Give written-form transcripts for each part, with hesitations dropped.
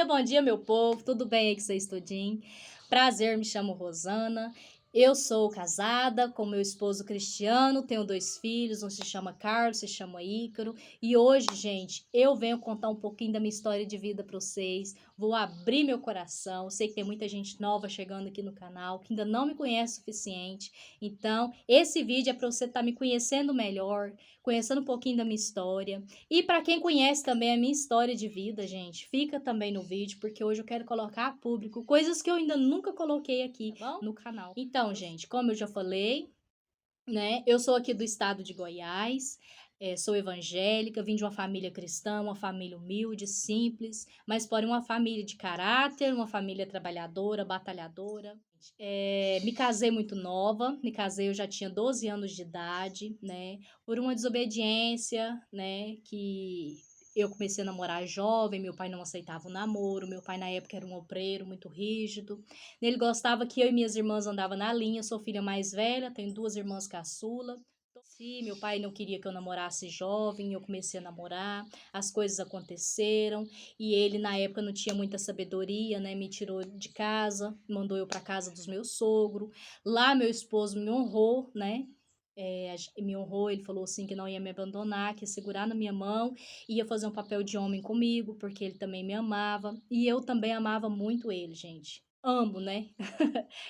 bom dia, meu povo. Tudo bem aí com vocês tudinho? Prazer, me chamo Rosana. Eu sou casada com meu esposo Cristiano, tenho 2 filhos, um se chama Carlos, se chama Ícaro. E hoje, gente, eu venho contar um pouquinho da minha história de vida para vocês. Vou abrir meu coração. Sei que tem muita gente nova chegando aqui no canal, que ainda não me conhece o suficiente. Então, esse vídeo é para você estar me conhecendo melhor, conhecendo um pouquinho da minha história. E para quem conhece também a minha história de vida, gente, fica também no vídeo, porque hoje eu quero colocar a público coisas que eu ainda nunca coloquei aqui, tá bom? No canal. Então, gente, como eu já falei, né, eu sou aqui do estado de Goiás, sou evangélica, vim de uma família cristã, uma família humilde, simples, mas porém uma família de caráter, uma família trabalhadora, batalhadora. Me casei muito nova, me casei, eu já tinha 12 anos de idade, né, por uma desobediência, né, que eu comecei a namorar jovem, meu pai não aceitava o namoro, meu pai na época era um obreiro muito rígido, ele gostava que eu e minhas irmãs andava na linha, sou filha mais velha, tenho 2 irmãs caçula. Se meu pai não queria que eu namorasse jovem, eu comecei a namorar, as coisas aconteceram e ele na época não tinha muita sabedoria, né? Me tirou de casa, mandou eu para casa dos meus sogros. Lá meu esposo me honrou, né? Me honrou, ele falou assim que não ia me abandonar, que ia segurar na minha mão, ia fazer um papel de homem comigo, porque ele também me amava e eu também amava muito ele, gente. Amo, né?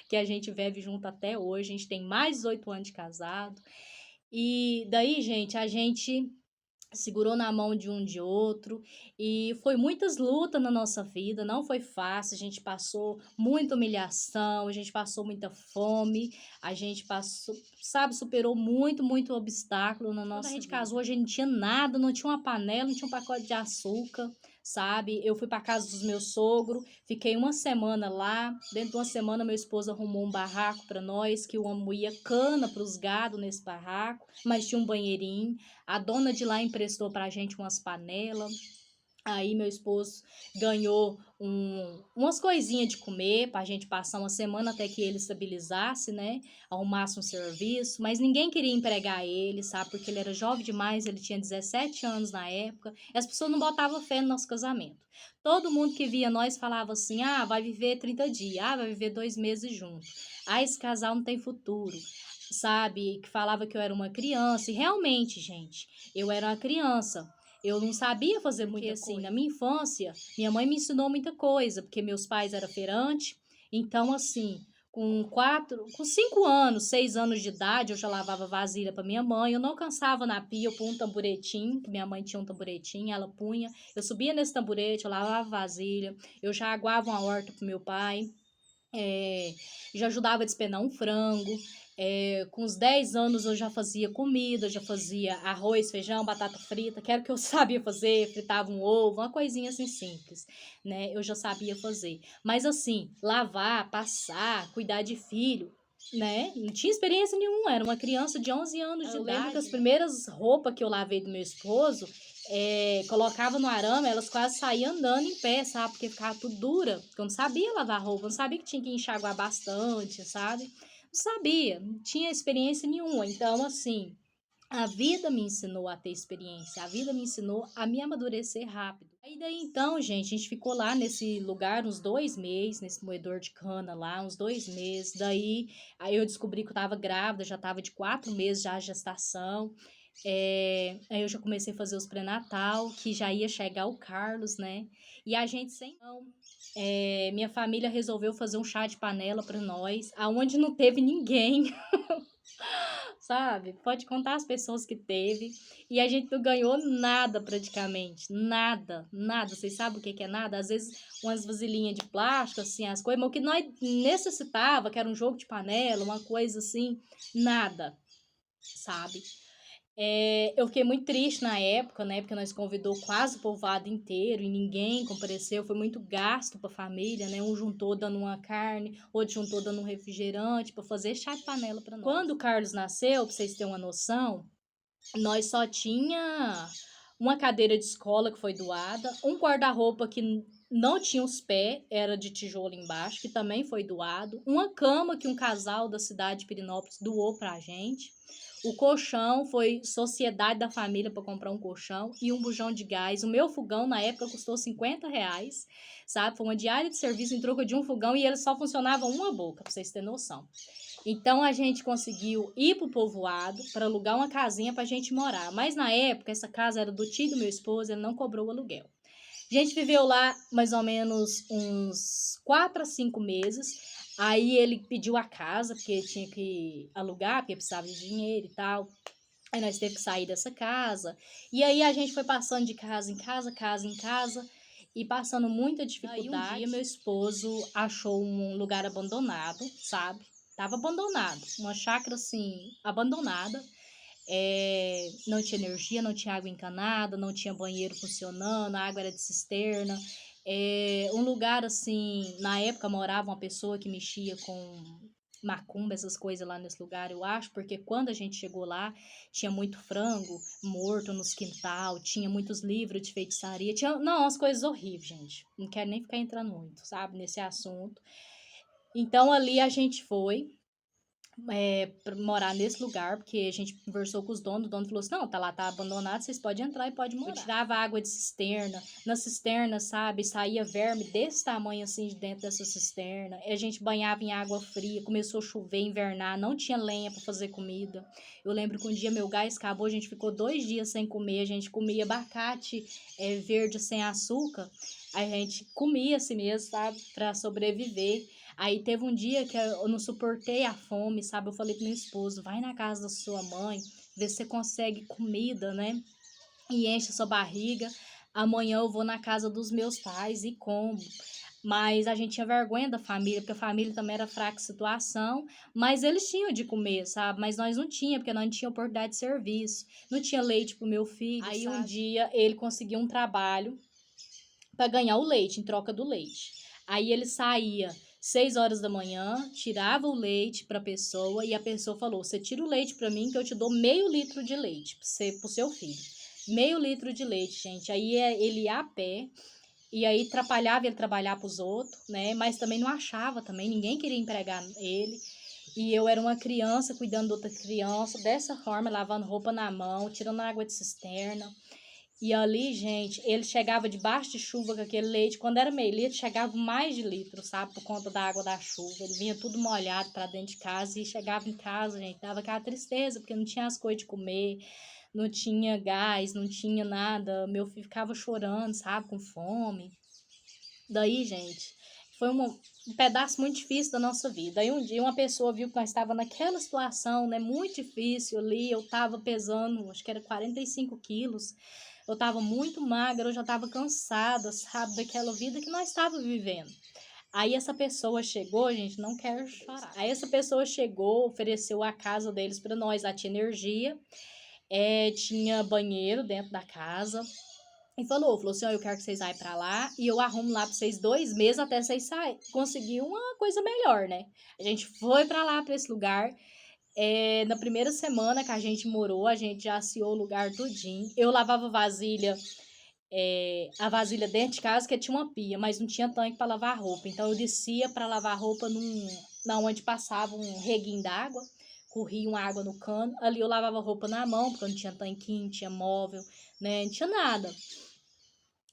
Que a gente vive junto até hoje, a gente tem mais de 8 anos de casado. E daí, gente, a gente segurou na mão de um de outro e foi muitas lutas na nossa vida, não foi fácil, a gente passou muita humilhação, a gente passou muita fome, a gente passou, sabe, superou muito obstáculo na nossa vida. Quando a gente casou, a gente não tinha nada, não tinha uma panela, não tinha um pacote de açúcar, sabe? Eu fui para casa dos meus sogros, fiquei uma semana lá, dentro de uma semana meu esposo arrumou um barraco para nós, que o homem moía cana para os gados nesse barraco, mas tinha um banheirinho. A dona de lá emprestou pra gente umas panelas. Aí meu esposo ganhou umas coisinhas de comer pra gente passar uma semana até que ele estabilizasse, né? Arrumasse um serviço. Mas ninguém queria empregar ele, sabe? Porque ele era jovem demais, ele tinha 17 anos na época. E as pessoas não botavam fé no nosso casamento. Todo mundo que via nós falava assim: ah, vai viver 30 dias, ah, vai viver 2 meses junto. Ah, esse casal não tem futuro, sabe? Que falava que eu era uma criança. E realmente, gente, eu era uma criança. Eu não sabia fazer muita coisa. Assim, na minha infância, minha mãe me ensinou muita coisa, porque meus pais eram feirantes. Então, assim, com 5 anos, 6 anos de idade, eu já lavava vasilha para minha mãe. Eu não cansava na pia, eu punha um tamburetinho, que minha mãe tinha um tamburetinho, ela punha. Eu subia nesse tamburete, eu lavava vasilha. Eu já aguava uma horta pro meu pai. Já ajudava a despenar um frango. Com os 10 anos eu já fazia comida, já fazia arroz, feijão, batata frita, que era o que eu sabia fazer, fritava um ovo, uma coisinha assim simples, né? Eu já sabia fazer. Mas assim, lavar, passar, cuidar de filho, né? Não tinha experiência nenhuma, era uma criança de 11 anos de idade. Eu lembro que as primeiras roupas que eu lavei do meu esposo, colocava no arame, elas quase saíam andando em pé, sabe? Porque ficava tudo dura. Porque eu não sabia lavar roupa, eu não sabia que tinha que enxaguar bastante, sabe? Não sabia, não tinha experiência nenhuma. Então, assim, a vida me ensinou a ter experiência, a vida me ensinou a me amadurecer rápido. Aí daí então, gente, a gente ficou lá nesse lugar uns 2 meses, nesse moedor de cana lá, uns 2 meses. Daí, aí eu descobri que eu tava grávida, já tava de 4 meses já a gestação. Aí eu já comecei a fazer os pré-natal, que já ia chegar o Carlos, né? E a gente sem mão. Minha família resolveu fazer um chá de panela para nós, aonde não teve ninguém. Sabe? Pode contar as pessoas que teve. E a gente não ganhou nada praticamente. Nada, nada. Vocês sabem o que que é nada? Às vezes umas vasilhinhas de plástico, assim, as coisas, mas o que nós necessitava, que era um jogo de panela, uma coisa assim, nada, sabe? Eu fiquei muito triste na época, né? Porque nós convidou quase o povoado inteiro e ninguém compareceu. Foi muito gasto para a família, né? Um juntou dando uma carne, outro juntou dando um refrigerante para fazer chá de panela para nós. Quando o Carlos nasceu, para vocês terem uma noção, nós só tinha uma cadeira de escola que foi doada, um guarda-roupa que não tinha os pés, era de tijolo embaixo, que também foi doado, uma cama que um casal da cidade de Pirinópolis doou pra gente, O colchão foi sociedade da família para comprar um colchão e um bujão de gás. O meu fogão, na época, custou R$ 50, sabe? Foi uma diária de serviço em troca de um fogão e ele só funcionava uma boca, para vocês terem noção. Então a gente conseguiu ir pro povoado para alugar uma casinha pra gente morar. Mas na época, essa casa era do tio do meu esposo, ele não cobrou o aluguel. A gente viveu lá mais ou menos uns 4 a 5 meses. Aí ele pediu a casa, porque tinha que alugar, porque precisava de dinheiro e tal. Aí nós teve que sair dessa casa. E aí a gente foi passando de casa em casa, casa em casa, e passando muita dificuldade. Aí um dia meu esposo achou um lugar abandonado, sabe? Tava abandonado, uma chácara assim, abandonada. Não tinha energia, não tinha água encanada, não tinha banheiro funcionando, a água era de cisterna. Um lugar assim, na época morava uma pessoa que mexia com macumba, essas coisas lá nesse lugar, eu acho, porque quando a gente chegou lá, tinha muito frango morto nos quintal, tinha muitos livros de feitiçaria, tinha, não, umas coisas horríveis, gente. Não quero nem ficar entrando muito, sabe, nesse assunto. Então ali a gente foi pra morar nesse lugar, porque a gente conversou com os donos, o dono falou assim, não, tá lá, tá abandonado, vocês podem entrar e podem morar. Eu tirava água de cisterna, na cisterna, sabe, saía verme desse tamanho assim de dentro dessa cisterna, e a gente banhava em água fria, começou a chover, invernar, não tinha lenha para fazer comida. Eu lembro que um dia meu gás acabou, a gente ficou 2 dias sem comer, a gente comia abacate verde sem açúcar, a gente comia assim mesmo, sabe, para sobreviver. Aí teve um dia que eu não suportei a fome, sabe? Eu falei pro meu esposo, vai na casa da sua mãe, vê se você consegue comida, né? E enche a sua barriga. Amanhã eu vou na casa dos meus pais e como. Mas a gente tinha vergonha da família, porque a família também era fraca em situação, mas eles tinham de comer, sabe? Mas nós não tinha, porque nós não tinha oportunidade de serviço, não tinha leite pro meu filho. Aí um dia ele conseguiu um trabalho para ganhar o leite, em troca do leite. Aí ele saía 6 horas da manhã, tirava o leite para a pessoa e a pessoa falou: "Você tira o leite para mim que eu te dou meio litro de leite pro seu filho". Meio litro de leite, gente. Aí ele ia a pé e aí atrapalhava ele trabalhar para os outros, né? Mas também não achava também, ninguém queria empregar ele. E eu era uma criança cuidando de outra criança, dessa forma, lavando roupa na mão, tirando água de cisterna. E ali, gente, ele chegava debaixo de chuva com aquele leite. Quando era meio litro, chegava mais de litro, sabe? Por conta da água da chuva. Ele vinha tudo molhado para dentro de casa e chegava em casa, gente, dava aquela tristeza, porque não tinha as coisas de comer, não tinha gás, não tinha nada. Meu filho ficava chorando, sabe? Com fome. Daí, gente, foi um pedaço muito difícil da nossa vida. Aí um dia uma pessoa viu que nós estava naquela situação, né? Muito difícil ali. Eu estava pesando, acho que era 45 quilos. Eu estava muito magra, eu já estava cansada, sabe, daquela vida que nós estávamos vivendo. Aí essa pessoa chegou, gente, não quero chorar. Aí essa pessoa chegou, ofereceu a casa deles para nós, lá tinha energia, tinha banheiro dentro da casa. E falou assim, ó, eu quero que vocês saem pra lá e eu arrumo lá pra vocês 2 meses até vocês saírem. Conseguir uma coisa melhor, né? A gente foi pra lá, pra esse lugar. Na primeira semana que a gente morou, a gente já assiou o lugar tudinho. Eu lavava vasilha, a vasilha dentro de casa, que tinha uma pia, mas não tinha tanque para lavar roupa. Então eu descia para lavar roupa na onde passava um reguinho d'água, corria uma água no cano. Ali eu lavava roupa na mão, porque não tinha tanquinho, não tinha móvel, né? Não tinha nada.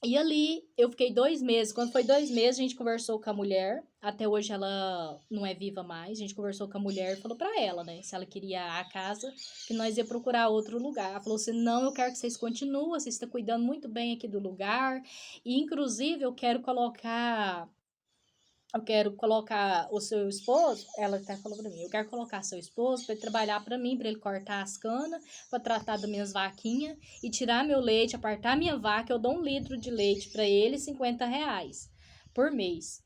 E ali eu fiquei 2 meses. Quando foi 2 meses, a gente conversou com a mulher. Até hoje ela não é viva mais. A gente conversou com a mulher e falou pra ela, né? Se ela queria a casa, que nós ia procurar outro lugar. Ela falou assim: não, eu quero que vocês continuem. Vocês estão cuidando muito bem aqui do lugar. E, inclusive, eu quero colocar o seu esposo, ela até falou pra mim, eu quero colocar seu esposo para ele trabalhar para mim, para ele cortar as canas, para tratar das minhas vaquinhas e tirar meu leite, apartar minha vaca, eu dou 1 litro de leite para ele, R$ 50 por mês.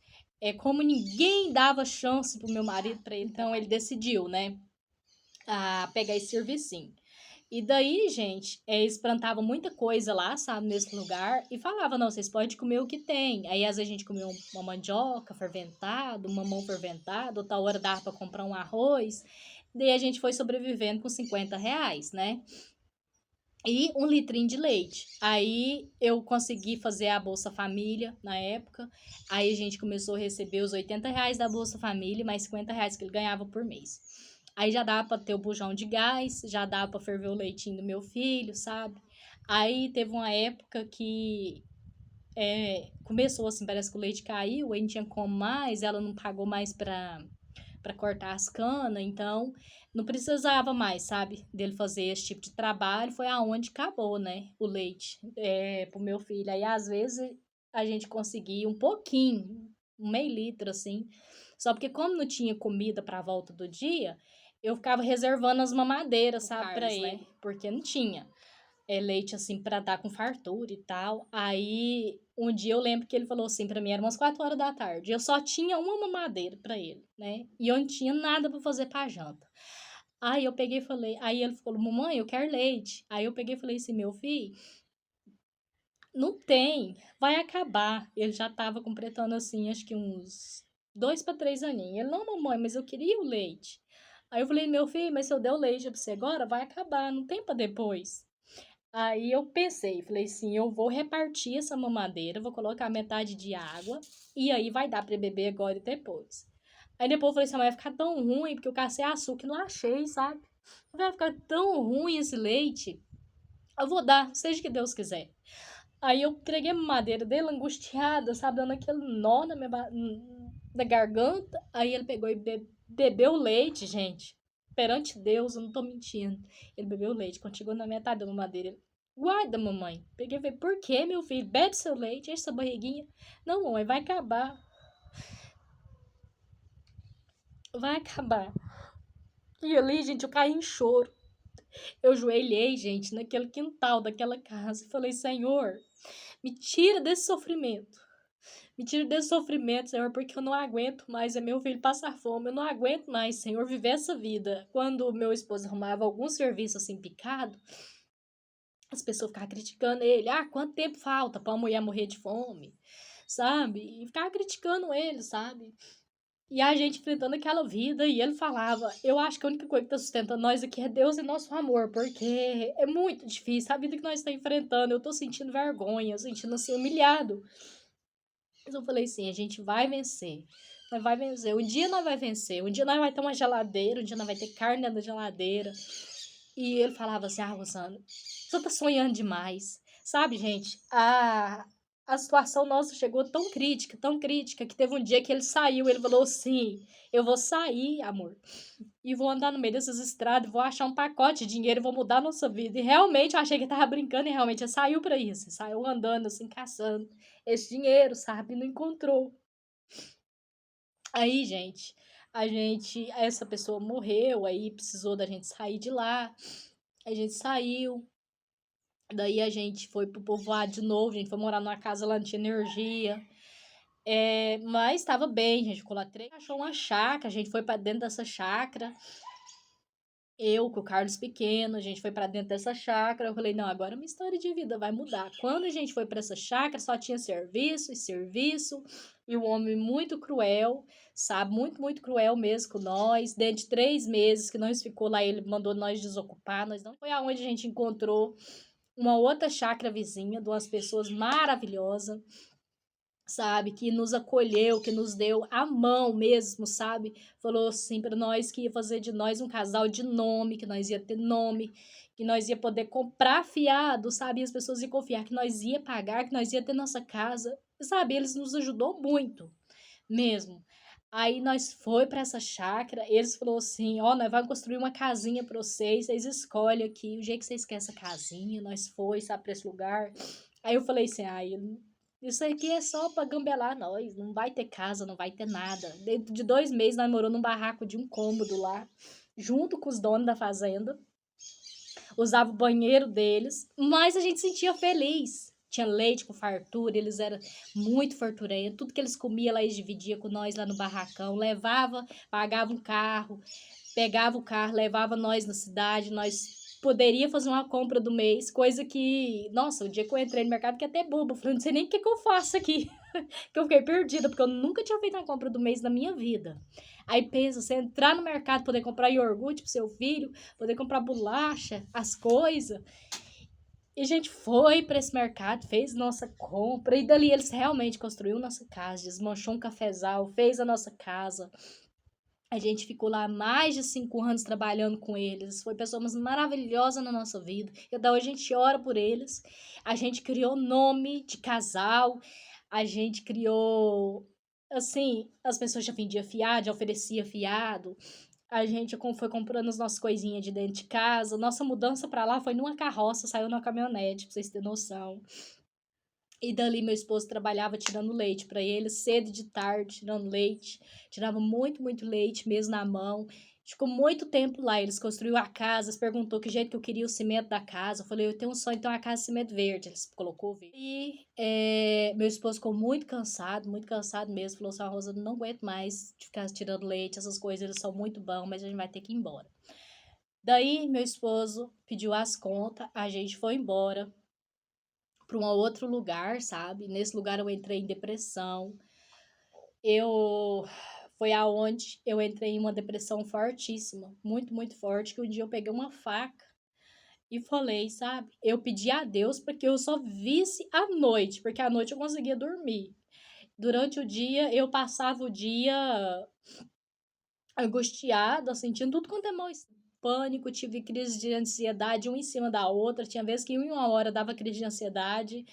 Como ninguém dava chance pro meu marido para ele, então ele decidiu, né, a pegar esse servicinho. E daí, gente, eles plantavam muita coisa lá, sabe, nesse lugar, e falava, não, vocês podem comer o que tem. Aí, às vezes, a gente comia uma mandioca ferventada, um mamão fermentado, outra hora dava para comprar um arroz. Daí a gente foi sobrevivendo com R$ 50, né? E 1 litrinho de leite. Aí eu consegui fazer a Bolsa Família na época. Aí a gente começou a receber os R$ 80 da Bolsa Família, mais R$ 50 que ele ganhava por mês. Aí já dava pra ter o bujão de gás, já dava pra ferver o leitinho do meu filho, sabe? Aí teve uma época que começou assim, parece que o leite caiu, aí não tinha como mais, ela não pagou mais pra cortar as canas, então não precisava mais, sabe, dele fazer esse tipo de trabalho, foi aonde acabou, né, o leite pro meu filho. Aí às vezes a gente conseguia um pouquinho, um meio litro assim, só porque como não tinha comida pra volta do dia, eu ficava reservando as mamadeiras, sabe, pra ele, né? Porque não tinha leite assim pra dar com fartura e tal. Aí um dia eu lembro que ele falou assim pra mim, era umas 4 horas da tarde. Eu só tinha uma mamadeira pra ele, né? E eu não tinha nada pra fazer pra janta. Aí eu peguei e falei, aí ele falou, mamãe, eu quero leite. Aí eu peguei e falei assim, meu filho, não tem, vai acabar. Ele já tava completando assim, acho que uns 2 para 3 aninhos. Ele, não, mamãe, mas eu queria o leite. Aí eu falei, meu filho, mas se eu der o leite pra você agora, vai acabar, não tem pra depois. Aí eu pensei, falei assim, eu vou repartir essa mamadeira, vou colocar metade de água e aí vai dar para beber agora e depois. Aí depois eu falei assim, mas vai ficar tão ruim, porque eu cacei açúcar e não achei, sabe? Vai ficar tão ruim esse leite. Eu vou dar, seja o que Deus quiser. Aí eu entreguei a mamadeira dele, angustiada, sabe? Dando aquele nó na garganta. Aí ele pegou e bebeu o leite, gente. Perante Deus, eu não tô mentindo. Ele bebeu o leite. Quando chegou na metade da mamadeira, ele, guarda, mamãe. Peguei e falei, por que, meu filho? Bebe seu leite, enche essa barriguinha. Não, mamãe, vai acabar. Vai acabar. E ali, gente, eu caí em choro. Eu joelhei, gente, naquele quintal daquela casa. E falei, Senhor, me tira desse sofrimento. Me tira desse sofrimento, Senhor, porque eu não aguento mais é meu filho passar fome. Eu não aguento mais, Senhor, viver essa vida. Quando o meu esposo arrumava algum serviço assim picado, as pessoas ficavam criticando ele. Ah, quanto tempo falta pra uma mulher morrer de fome? Sabe? E ficavam criticando ele, sabe? E a gente enfrentando aquela vida, e ele falava: eu acho que a única coisa que tá sustentando nós aqui é Deus e nosso amor, porque é muito difícil a vida que nós estamos enfrentando. Eu tô sentindo vergonha, sentindo assim, humilhado. Mas eu falei assim, a gente vai vencer. Nós vai vencer. Um dia nós vai vencer. Um dia nós vai ter uma geladeira. Um dia nós vai ter carne dentro da geladeira. E ele falava assim, Rosana, você tá sonhando demais. Sabe, gente? A situação nossa chegou tão crítica, que teve um dia que ele saiu. Ele falou assim, eu vou sair, amor. E vou andar no meio dessas estradas, vou achar um pacote de dinheiro e vou mudar a nossa vida. E realmente eu achei que ele tava brincando e realmente ele saiu pra isso. Ele saiu andando assim, caçando esse dinheiro, sabe? Não encontrou. Aí, gente, essa pessoa morreu, aí precisou da gente sair de lá. A gente saiu. Daí a gente foi pro povoado de novo, a gente foi morar numa casa lá, não tinha energia. Mas estava bem, a gente ficou lá 3, achou uma chácara, a gente foi para dentro dessa chácara. Eu com o Carlos pequeno, a gente foi para dentro dessa chácara. Eu falei, não, agora minha história de vida vai mudar. Quando a gente foi para essa chácara, só tinha serviço e serviço. E um homem muito cruel, sabe? Muito, muito cruel mesmo com nós. Dentro de 3 meses que nós ficou lá, ele mandou nós desocupar. Nós não foi aonde a gente encontrou uma outra chácara vizinha, de umas pessoas maravilhosas, sabe, que nos acolheu, que nos deu a mão mesmo, sabe? Falou assim para nós que ia fazer de nós um casal de nome, que nós ia ter nome, que nós ia poder comprar fiado, sabe? E as pessoas iam confiar que nós ia pagar, que nós ia ter nossa casa, sabe? Eles nos ajudou muito, mesmo. Aí nós foi para essa chácara, eles falou assim, ó, nós vamos construir uma casinha para vocês escolhem aqui o jeito que vocês querem essa casinha, nós foi, sabe, para esse lugar. Aí eu falei assim, isso aqui é só pra gambelar nós, não vai ter casa, não vai ter nada. Dentro de 2 meses nós moramos num barraco de um cômodo lá, junto com os donos da fazenda, usava o banheiro deles, mas a gente sentia feliz. Tinha leite com fartura, eles eram muito farturentos. Tudo que eles comiam lá, eles dividiam com nós lá no barracão. Levava, pagava um carro, pegava o carro, levava nós na cidade. Nós poderia fazer uma compra do mês, coisa que, nossa, o dia que eu entrei no mercado, que até bobo. Eu falei, não sei nem o que, que eu faço aqui. Que eu fiquei perdida, porque eu nunca tinha feito uma compra do mês na minha vida. Aí pensa, você entrar no mercado, poder comprar iogurte pro seu filho, poder comprar bolacha, as coisas. E a gente foi para esse mercado, fez nossa compra, e dali eles realmente construíram nossa casa, desmanchou um cafezal, fez a nossa casa. A gente ficou lá mais de 5 anos trabalhando com eles. Foi pessoas maravilhosas na nossa vida. E até hoje a gente ora por eles. A gente criou nome de casal. A gente criou, assim, as pessoas já vendiam fiado, já oferecia fiado. A gente foi comprando as nossas coisinhas de dentro de casa. Nossa mudança para lá foi numa carroça, saiu numa caminhonete, pra vocês terem noção. E dali meu esposo trabalhava tirando leite para ele, cedo de tarde, tirando leite. Tirava muito, muito leite mesmo na mão. Ficou muito tempo lá. Eles construíram a casa, perguntou que jeito que eu queria o cimento da casa. Eu falei, eu tenho um sonho de ter uma casa de cimento verde. Eles colocou verde. E meu esposo ficou muito cansado mesmo. Falou assim, Rosa, não aguento mais de ficar tirando leite, essas coisas, eles são muito bons, mas a gente vai ter que ir embora. Daí meu esposo pediu as contas, a gente foi embora para um outro lugar, sabe? Nesse lugar eu entrei em depressão. Eu foi aonde eu entrei em uma depressão fortíssima, muito, muito forte, que um dia eu peguei uma faca e falei, sabe? Eu pedi a Deus para que eu só visse à noite, porque à noite eu conseguia dormir. Durante o dia, eu passava o dia angustiada, sentindo tudo quanto é mal, pânico, tive crise de ansiedade uma em cima da outra. Tinha vezes que em uma hora dava crise de ansiedade.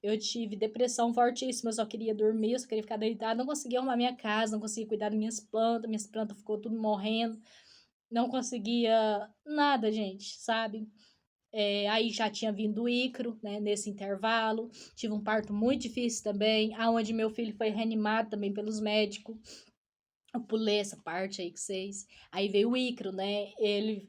Eu tive depressão fortíssima, eu só queria dormir, eu só queria ficar deitada, não conseguia arrumar minha casa, não conseguia cuidar das minhas plantas ficou tudo morrendo, não conseguia nada, gente, sabe? Aí já tinha vindo o Ícaro, né, nesse intervalo, tive um parto muito difícil também, aonde meu filho foi reanimado também pelos médicos, eu pulei essa parte aí que vocês. Aí veio o Ícaro, né? Ele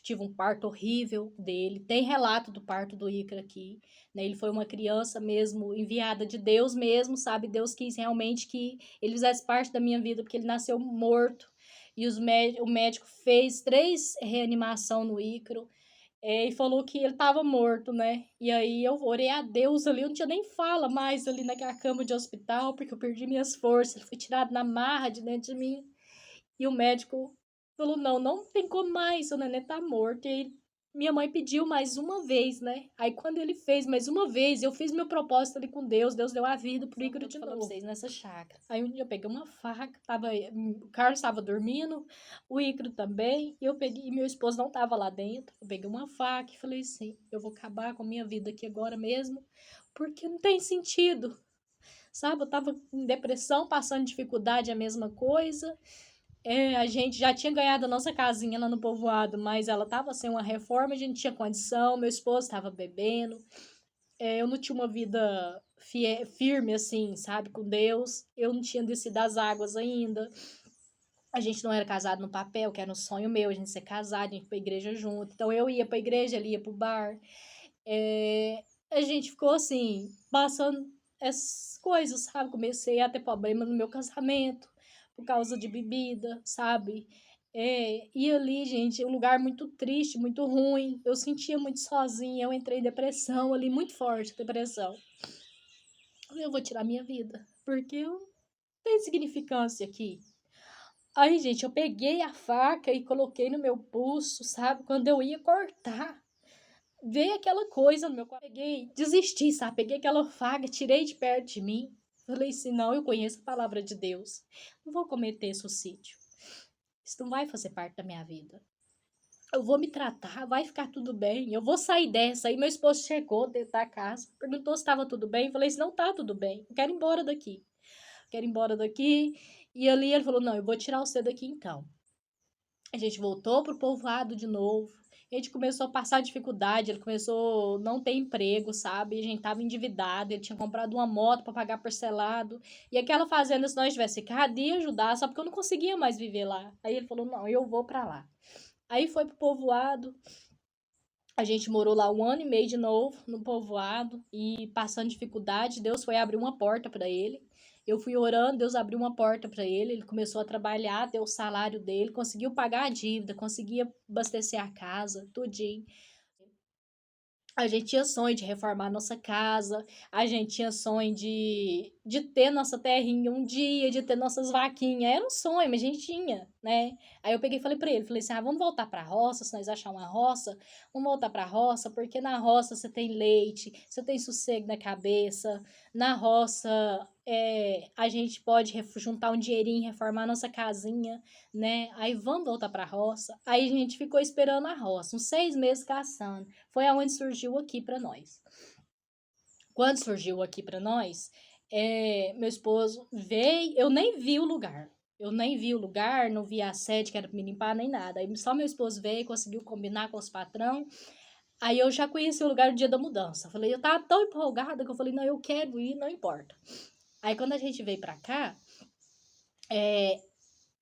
tive um parto horrível dele. Tem relato do parto do Ícaro aqui, né? Ele foi uma criança mesmo enviada de Deus mesmo, sabe? Deus quis realmente que ele fizesse parte da minha vida, porque ele nasceu morto. E o médico fez 3 reanimação no Ícaro. E falou que ele estava morto, né? E aí eu orei a Deus ali, eu não tinha nem fala mais ali naquela cama de hospital, porque eu perdi minhas forças. Ele foi tirado na marra de dentro de mim. E o médico falou: não, não tem como mais, o neném tá morto. E aí minha mãe pediu mais uma vez, né? Aí quando ele fez mais uma vez, eu fiz meu propósito ali com Deus, Deus deu a vida pro Ícaro de novo. Vocês nessa chácara. Aí um dia eu peguei uma faca, o Carlos estava dormindo, o Ícaro também, e eu peguei, e meu esposo não tava lá dentro. Eu peguei uma faca e falei assim: eu vou acabar com a minha vida aqui agora mesmo, porque não tem sentido. Sabe, eu tava em depressão, passando dificuldade, a mesma coisa. A gente já tinha ganhado a nossa casinha lá no povoado, mas ela tava sem uma reforma, a gente tinha condição, meu esposo estava bebendo. Eu não tinha uma vida firme, assim, sabe, com Deus. Eu não tinha descido das águas ainda. A gente não era casado no papel, que era um sonho meu, a gente ser casado, a gente ir pra igreja junto. Então eu ia pra igreja, ele ia pro bar. A gente ficou assim, passando essas coisas, sabe? Comecei a ter problema no meu casamento por causa de bebida, sabe? E ali, gente, um lugar muito triste, muito ruim. Eu sentia muito sozinha, eu entrei em depressão ali, muito forte, depressão. Eu vou tirar minha vida, porque eu não tenho significância aqui. Aí, gente, eu peguei a faca e coloquei no meu pulso, sabe? Quando eu ia cortar, veio aquela coisa no meu corpo. Peguei, desisti, sabe? Peguei aquela faca, tirei de perto de mim. Falei assim, não, eu conheço a palavra de Deus. Não vou cometer suicídio. Isso não vai fazer parte da minha vida. Eu vou me tratar, vai ficar tudo bem. Eu vou sair dessa. Aí meu esposo chegou dentro da casa, perguntou se estava tudo bem. Eu falei assim, não tá tudo bem. Eu quero ir embora daqui. Quero ir embora daqui. E ali ele falou, não, eu vou tirar você daqui então. A gente voltou pro povoado de novo. A gente começou a passar dificuldade, ele começou a não ter emprego, sabe? A gente tava endividado, ele tinha comprado uma moto para pagar parcelado. E aquela fazenda, se nós tivesse ficado, ia ajudar, só porque eu não conseguia mais viver lá. Aí ele falou: não, eu vou para lá. Aí foi pro povoado. A gente morou lá 1 ano e meio de novo no povoado e passando dificuldade, Deus foi abrir uma porta para ele. Eu fui orando, Deus abriu uma porta para ele, ele começou a trabalhar, deu o salário dele, conseguiu pagar a dívida, conseguia abastecer a casa, tudinho. A gente tinha sonho de reformar nossa casa, a gente tinha sonho de de ter nossa terrinha um dia, de ter nossas vaquinhas. Era um sonho, mas a gente tinha, né? Aí eu peguei e falei pra ele, falei assim, vamos voltar pra roça, se nós achar uma roça, vamos voltar pra roça, porque na roça você tem leite, você tem sossego na cabeça, na roça a gente pode juntar um dinheirinho, reformar nossa casinha, né? Aí vamos voltar pra roça. Aí a gente ficou esperando a roça, uns 6 meses caçando. Foi aonde surgiu aqui pra nós. Quando surgiu aqui pra nós, meu esposo veio, eu nem vi o lugar. Eu nem vi o lugar, não vi a sede que era pra me limpar, nem nada. Aí só meu esposo veio, conseguiu combinar com os patrão. Aí eu já conheci o lugar no dia da mudança. Eu tava tão empolgada que eu falei, não, eu quero ir, não importa. Aí quando a gente veio pra cá,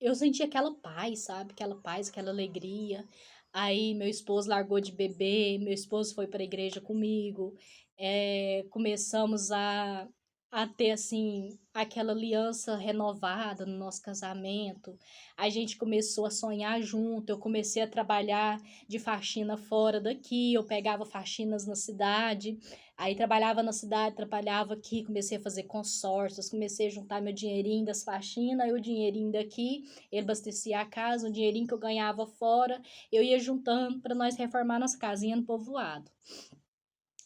eu senti aquela paz, sabe? Aquela paz, aquela alegria. Aí meu esposo largou de beber, meu esposo foi para a igreja comigo. Começamos a ter, assim, aquela aliança renovada no nosso casamento. A gente começou a sonhar junto. Eu comecei a trabalhar de faxina fora daqui. Eu pegava faxinas na cidade. Aí trabalhava na cidade, trabalhava aqui. Comecei a fazer consórcios, comecei a juntar meu dinheirinho das faxinas e o dinheirinho daqui. Ele abastecia a casa, o dinheirinho que eu ganhava fora, eu ia juntando para nós reformar nossa casinha no povoado.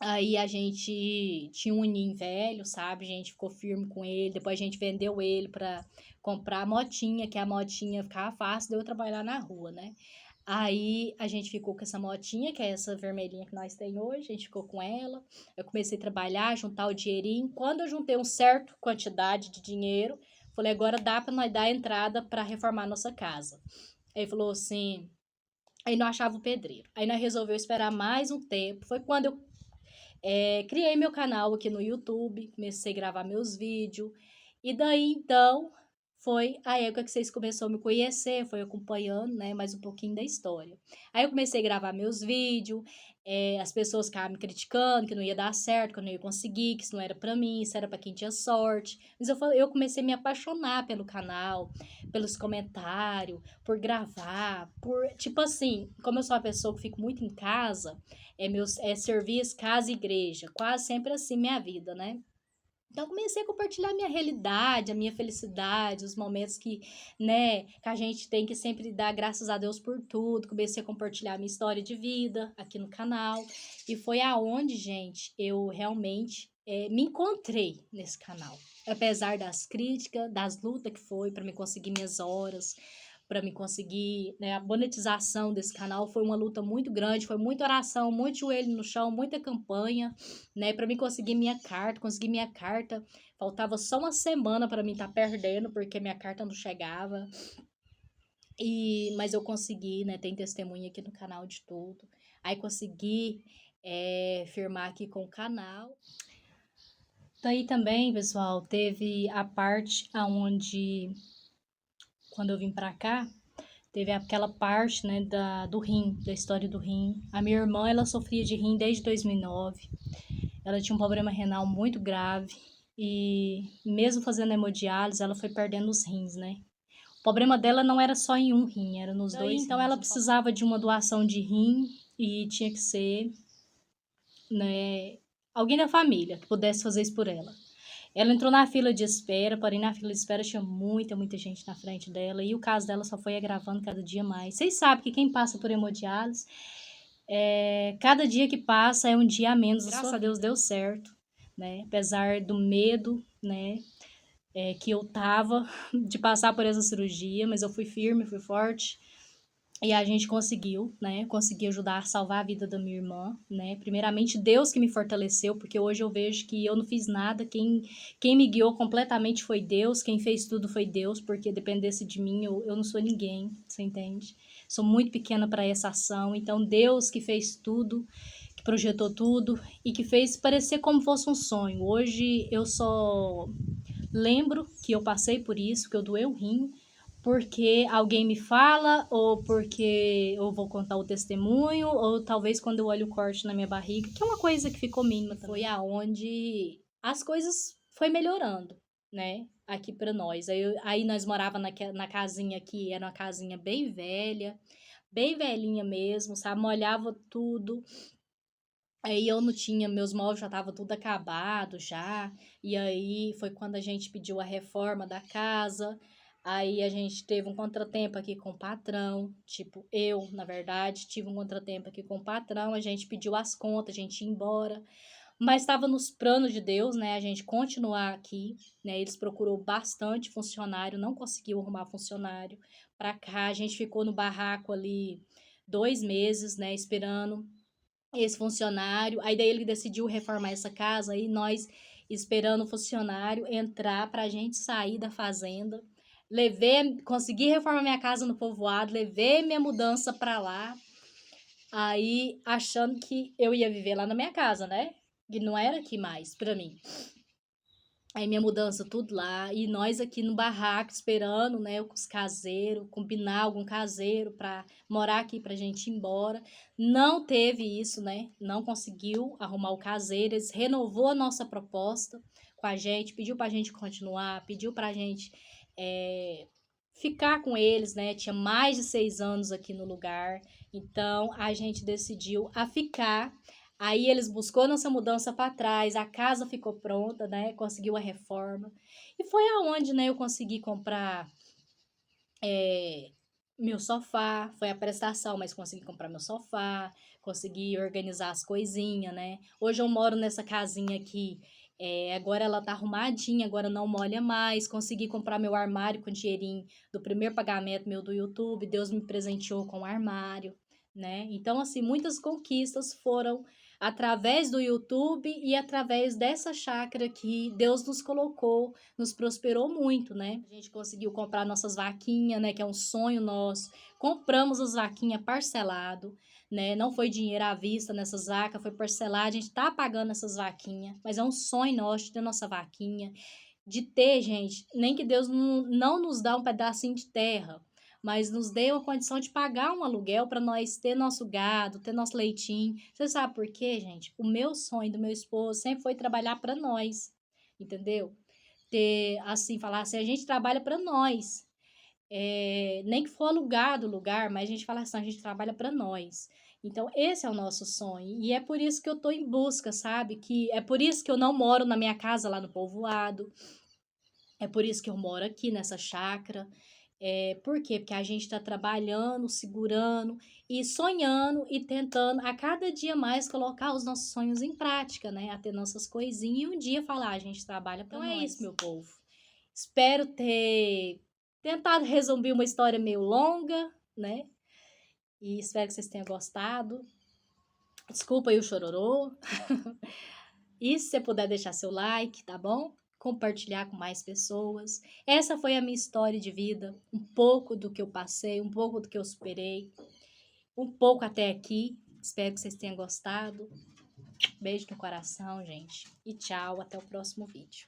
Aí a gente tinha um ninho velho, sabe? A gente ficou firme com ele. Depois a gente vendeu ele para comprar a motinha, que a motinha ficava fácil de eu trabalhar na rua, né? Aí a gente ficou com essa motinha, que é essa vermelhinha que nós tem hoje, a gente ficou com ela. Eu comecei a trabalhar, juntar o dinheirinho. Quando eu juntei uma certa quantidade de dinheiro, falei, agora dá para nós dar a entrada para reformar nossa casa. Aí falou assim, aí não achava o pedreiro. Aí nós resolveu esperar mais um tempo. Foi quando eu criei meu canal aqui no YouTube, comecei a gravar meus vídeos. E daí, então, foi a época que vocês começaram a me conhecer, foi acompanhando, né, mais um pouquinho da história. Aí eu comecei a gravar meus vídeos, as pessoas ficavam me criticando, que não ia dar certo, que eu não ia conseguir, que isso não era pra mim, isso era pra quem tinha sorte. Mas eu comecei a me apaixonar pelo canal, pelos comentários, por gravar, tipo assim, como eu sou uma pessoa que fico muito em casa, serviço, casa e igreja, quase sempre assim minha vida, né? Então, eu comecei a compartilhar a minha realidade, a minha felicidade, os momentos né, que a gente tem que sempre dar graças a Deus por tudo. Comecei a compartilhar a minha história de vida aqui no canal. E foi aonde, gente, eu realmente me encontrei nesse canal. Apesar das críticas, das lutas que foi para me conseguir minhas horas, para me conseguir, né, a monetização desse canal foi uma luta muito grande, foi muita oração, muito joelho no chão, muita campanha, né, para mim conseguir minha carta, faltava só uma semana para mim estar perdendo, porque minha carta não chegava, mas eu consegui, né, tem testemunha aqui no canal de tudo, aí consegui firmar aqui com o canal. Daí também, pessoal, teve a parte aonde, quando eu vim para cá, teve aquela parte, né, do rim, da história do rim. A minha irmã, ela sofria de rim desde 2009. Ela tinha um problema renal muito grave e mesmo fazendo hemodiálise, ela foi perdendo os rins, né? O problema dela não era só em um rim, era nos dois. Então ela precisava de uma doação de rim e tinha que ser, né, alguém da família que pudesse fazer isso por ela. Ela entrou na fila de espera, porém na fila de espera tinha muita gente na frente dela e o caso dela só foi agravando cada dia mais. Vocês sabem que quem passa por hemodiálise, cada dia que passa é um dia a menos. Graças a Deus deu certo, né? Apesar do medo, né? Que eu tava de passar por essa cirurgia, mas eu fui firme, fui forte. E a gente conseguiu, né? Consegui ajudar a salvar a vida da minha irmã, né? Primeiramente, Deus que me fortaleceu, porque hoje eu vejo que eu não fiz nada. Quem me guiou completamente foi Deus, quem fez tudo foi Deus, porque dependesse de mim, eu não sou ninguém, você entende? Sou muito pequena para essa ação. Então, Deus que fez tudo, que projetou tudo e que fez parecer como fosse um sonho. Hoje eu só lembro que eu passei por isso, que eu doei um rim, porque alguém me fala, ou porque eu vou contar o testemunho, ou talvez quando eu olho o corte na minha barriga, que é uma coisa que ficou mínima também. Foi aonde as coisas foi melhorando, né, aqui para nós. Aí nós morava na casinha aqui, era uma casinha bem velha, bem velhinha mesmo, sabe, molhava tudo. Aí eu não tinha, meus móveis já estavam tudo acabado já. E aí foi quando a gente pediu a reforma da casa. Aí a gente teve um contratempo aqui com o patrão. Tipo, eu, na verdade, tive um contratempo aqui com o patrão. A gente pediu as contas, a gente ia embora. Mas estava nos planos de Deus, né? A gente continuar aqui, né? Eles procurou bastante funcionário, não conseguiu arrumar funcionário para cá. A gente ficou no barraco ali 2 meses, né? Esperando esse funcionário. Aí daí ele decidiu reformar essa casa aí nós esperando o funcionário entrar pra gente sair da fazenda. Consegui reformar minha casa no povoado, levei minha mudança pra lá. Aí achando que eu ia viver lá na minha casa, né? E não era aqui mais pra mim. Aí minha mudança tudo lá, e nós aqui no barraco esperando, né, os caseiros, combinar algum caseiro para morar aqui pra gente ir embora. Não teve isso, né? Não conseguiu arrumar o caseiro, eles renovou a nossa proposta com a gente, pediu pra gente continuar, pediu pra gente ficar com eles, né? Tinha mais de 6 anos aqui no lugar, então a gente decidiu a ficar. Aí eles buscou nossa mudança para trás, a casa ficou pronta, né? Conseguiu a reforma. E foi aonde, né, eu consegui comprar é, meu sofá. Foi a prestação, mas consegui comprar meu sofá, consegui organizar as coisinhas, né? Hoje eu moro nessa casinha aqui. Agora ela tá arrumadinha, agora não molha mais. Consegui comprar meu armário com dinheirinho do primeiro pagamento meu do YouTube. Deus me presenteou com o armário, né? Então, assim, muitas conquistas foram através do YouTube e através dessa chácara que Deus nos colocou, nos prosperou muito, né? A gente conseguiu comprar nossas vaquinhas, né? Que é um sonho nosso. Compramos as vaquinhas parcelado, né? Não foi dinheiro à vista nessas vacas, foi parcelado. A gente tá pagando essas vaquinhas, mas é um sonho nosso de ter nossa vaquinha, de ter, gente, nem que Deus não nos dá um pedacinho de terra, mas nos deu a condição de pagar um aluguel para nós ter nosso gado, ter nosso leitinho. Você sabe por quê, gente? O meu sonho do meu esposo sempre foi trabalhar para nós, entendeu? Ter, assim, falar assim, a gente trabalha para nós. Nem que for alugado o lugar, mas a gente fala assim, a gente trabalha para nós. Então, esse é o nosso sonho. E é por isso que eu tô em busca, sabe? Que é por isso que eu não moro na minha casa lá no povoado. É por isso que eu moro aqui nessa chácara. Por quê? Porque a gente está trabalhando, segurando e sonhando e tentando a cada dia mais colocar os nossos sonhos em prática, né? A ter nossas coisinhas e um dia falar, a gente trabalha para nós. Então é isso, meu povo. Espero ter tentado resumir uma história meio longa, né? E espero que vocês tenham gostado. Desculpa aí o chororô. E se você puder deixar seu like, tá bom? Compartilhar com mais pessoas. Essa foi a minha história de vida, um pouco do que eu passei, um pouco do que eu superei, um pouco até aqui. Espero que vocês tenham gostado. Beijo no coração, gente. E tchau, até o próximo vídeo.